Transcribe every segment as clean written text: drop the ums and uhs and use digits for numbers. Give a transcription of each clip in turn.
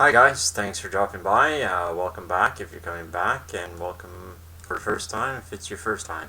Hi guys, thanks for dropping by. Welcome back if you're coming back, and welcome for the first time if it's your first time.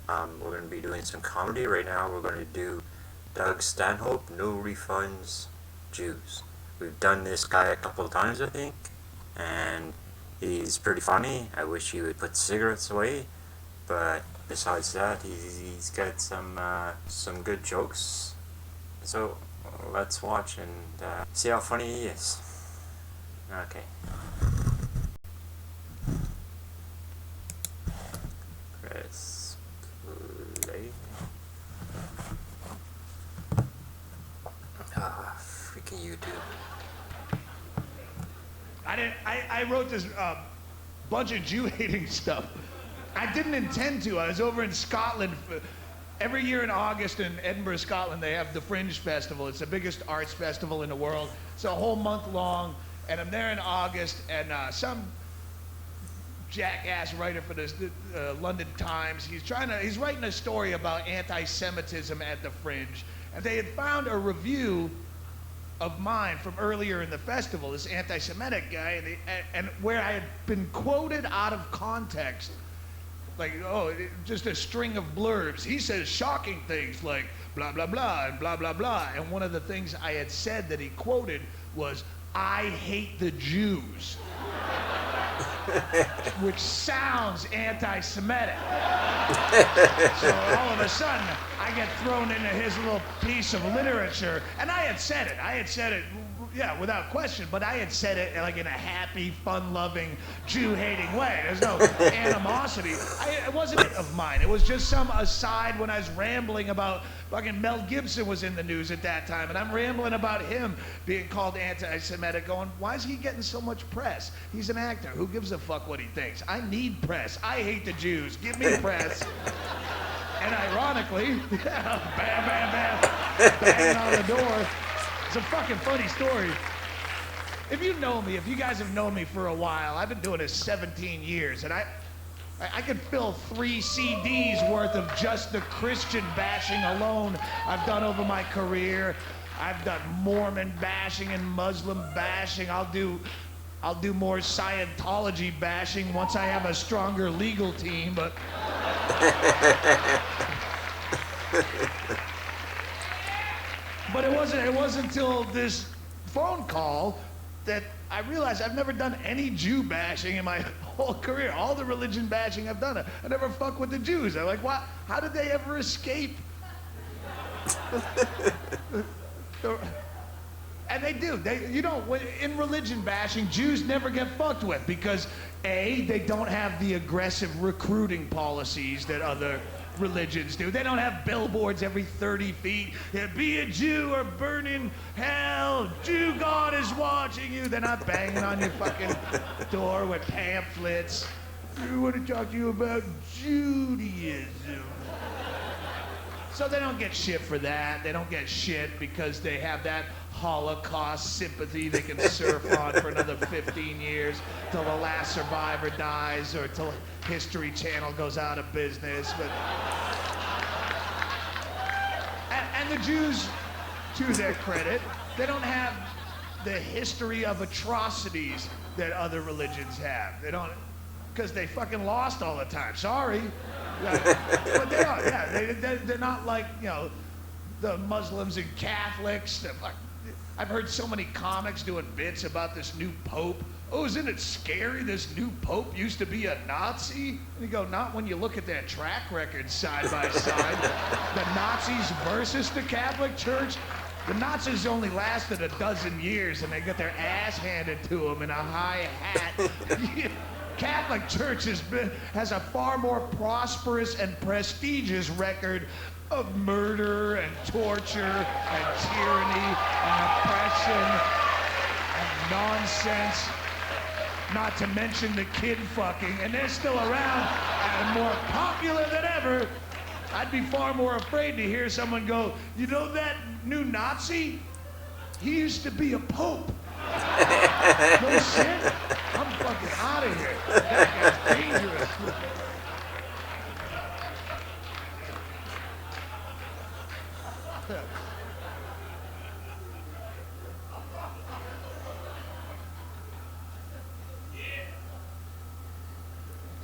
We're going to be doing some comedy right now. We're going to do Doug Stanhope, No Refunds, Jews. We've done this guy a couple of times, I think, and he's pretty funny. I wish he would put cigarettes away, but besides that, he's got some good jokes. So let's watch and see how funny he is. Okay. Press play. Freaking YouTube. I wrote this bunch of Jew-hating stuff. I didn't intend to. I was over in Scotland. Every year in August in Edinburgh, Scotland, they have the Fringe Festival. It's the biggest arts festival in the world. It's a whole month long. And I'm there in August, and some jackass writer for the London Times, he's writing a story about anti-Semitism at the Fringe, and they had found a review of mine from earlier in the festival, this anti-Semitic guy, and where I had been quoted out of context, like, just a string of blurbs. He says shocking things like blah, blah, blah, and blah, blah, blah, and one of the things I had said that he quoted was, "I hate the Jews," which sounds anti-Semitic. So all of a sudden, I get thrown into his little piece of literature, and I had said it, yeah, without question, but I had said it like in a happy, fun-loving, Jew-hating way. There's no animosity. It wasn't of mine. It was just some aside when I was rambling about fucking Mel Gibson was in the news at that time, and I'm rambling about him being called anti-Semitic, going, why is he getting so much press? He's an actor. Who gives a fuck what he thinks? I need press. I hate the Jews. Give me press. And ironically, yeah, bam, bam, bam, banging on the door. It's a fucking funny story. If you know me, if you guys have known me for a while, I've been doing this 17 years, and I could fill 3 CDs worth of just the Christian bashing alone I've done over my career. I've done Mormon bashing and Muslim bashing. I'll do more Scientology bashing once I have a stronger legal team, but But it wasn't until this phone call that I realized I've never done any Jew bashing in my whole career. All the religion bashing I've done, I never fuck with the Jews. I'm like, what? How did they ever escape? And they do. In religion bashing, Jews never get fucked with because A, they don't have the aggressive recruiting policies that other religions do. They don't have billboards every 30 feet. Be a Jew or burn in hell. Jew God is watching you. They're not banging on your fucking door with pamphlets. We want to talk to you about Judaism. So they don't get shit for that. They don't get shit because they have that Holocaust sympathy they can surf on for another 15 years till the last survivor dies or till History Channel goes out of business. But and the Jews, to their credit, they don't have the history of atrocities that other religions have. They don't, because they fucking lost all the time. Sorry. But they are, yeah. They're not like, the Muslims and Catholics. I've heard so many comics doing bits about this new pope. Oh, isn't it scary? This new pope used to be a Nazi? And you go, not when you look at their track records side by side. The Nazis versus the Catholic Church. The Nazis only lasted a dozen years, and they got their ass handed to them in a high hat. Catholic Church has a far more prosperous and prestigious record of murder and torture and tyranny and oppression and nonsense, not to mention the kid fucking, and they're still around and more popular than ever. I'd be far more afraid to hear someone go, you know that new Nazi? He used to be a pope. No shit. I'm fucking out of here. That guy's dangerous.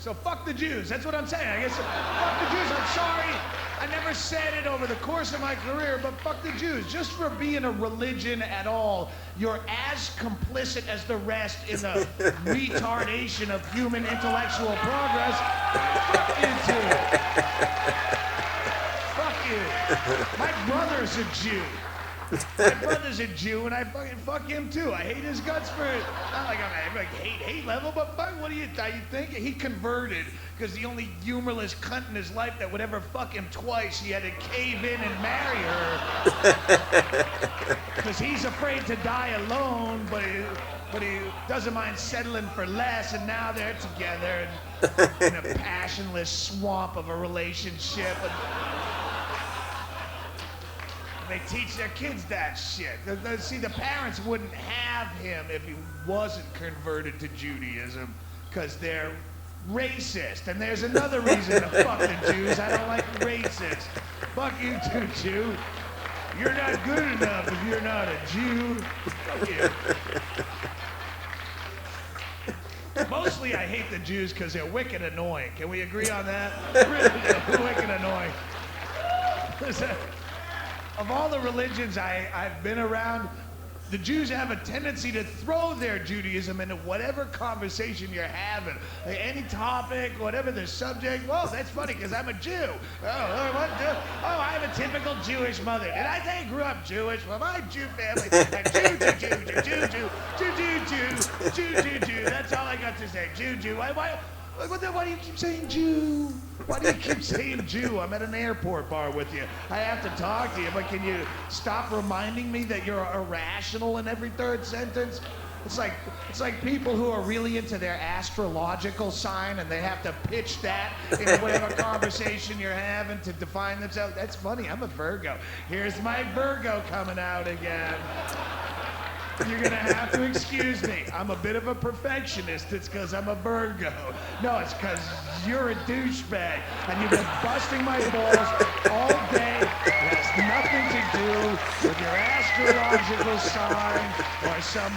So fuck the Jews. That's what I'm saying. I guess fuck the Jews. I'm sorry. I never said it over the course of my career, but fuck the Jews. Just for being a religion at all, you're as complicit as the rest in the retardation of human intellectual progress. Fuck you too. Fuck you. My brother's a Jew. My brother's a Jew, and I fucking fuck him too. I hate his guts for not like I'm like hate level, but fuck, what do you think? He converted because the only humorless cunt in his life that would ever fuck him twice, he had to cave in and marry her because he's afraid to die alone, but he doesn't mind settling for less, and now they're together in a passionless swamp of a relationship. They teach their kids that shit. See, the parents wouldn't have him if he wasn't converted to Judaism because they're racist. And there's another reason to fuck the Jews. I don't like racists. Fuck you too, Jew. You're not good enough if you're not a Jew. Fuck you. Mostly I hate the Jews because they're wicked annoying. Can we agree on that? Really, they're wicked annoying. Of all the religions I've been around, the Jews have a tendency to throw their Judaism into whatever conversation you're having. Like any topic, whatever the subject. Well, that's funny because I'm a Jew. I'm a typical Jewish mother. Did I say I grew up Jewish? Well, my Jew family, Jew. That's all I got to say. Jew. Why do you keep saying Jew? Why do you keep saying Jew? I'm at an airport bar with you. I have to talk to you, but can you stop reminding me that you're irrational in every third sentence? It's like people who are really into their astrological sign and they have to pitch that in whatever conversation you're having to define themselves. That's funny. I'm a Virgo. Here's my Virgo coming out again. You're gonna have to excuse me. I'm a bit of a perfectionist. It's because I'm a Virgo. No, it's because you're a douchebag and you've been busting my balls all day. It has nothing to do with your astrological sign or some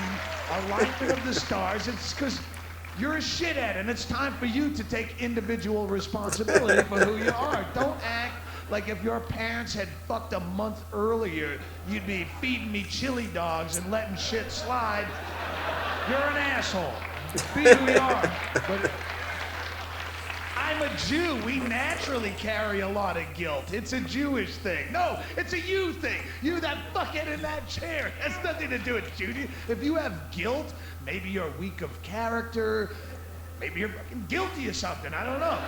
alignment of the stars. It's because you're a shithead and it's time for you to take individual responsibility for who you are. Don't act like if your parents had fucked a month earlier, you'd be feeding me chili dogs and letting shit slide. You're an asshole. Be who you are. But I'm a Jew. We naturally carry a lot of guilt. It's a Jewish thing. No, it's a you thing. You, that fuckhead in that chair. It has nothing to do with Judy. If you have guilt, maybe you're weak of character. Maybe you're fucking guilty of something. I don't know.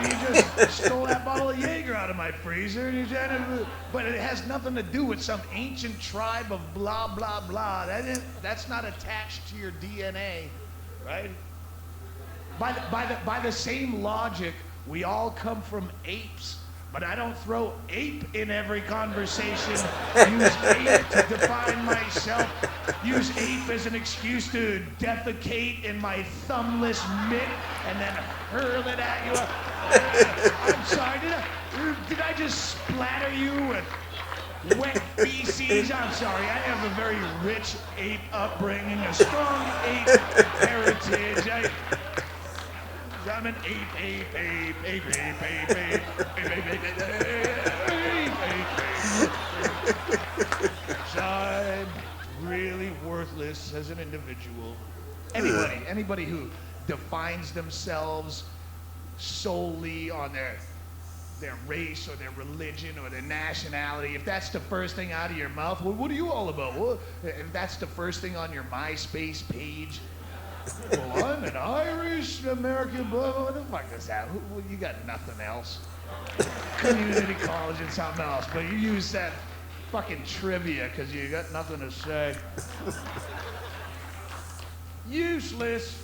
Maybe you just stole that bottle of Jaeger out of my freezer. And but it has nothing to do with some ancient tribe of blah, blah, blah. That's not attached to your DNA, right? By the same logic, we all come from apes. But I don't throw ape in every conversation. Use ape to define myself. Use ape as an excuse to defecate in my thumbless mitt and then hurl it at you. I'm sorry, did I just splatter you with wet feces? I'm sorry, I have a very rich ape upbringing, a strong ape heritage. I'm an ape. So I'm really worthless as an individual. Anybody who defines themselves solely on their race or their religion or their nationality, if that's the first thing out of your mouth, well, what are you all about? Well, if that's the first thing on your MySpace page, well, I'm an Irish American, blah, blah, what the fuck is that? Well, you got nothing else. Community college and something else, but you use that fucking trivia because you got nothing to say. Useless.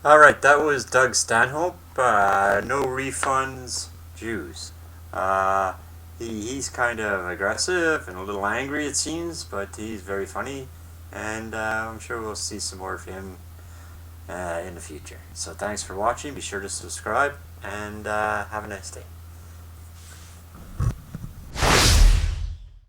Alright, that was Doug Stanhope. No refunds, Jews. He's kind of aggressive and a little angry, it seems, but he's very funny, and I'm sure we'll see some more of him in the future. So thanks for watching. Be sure to subscribe, and have a nice day.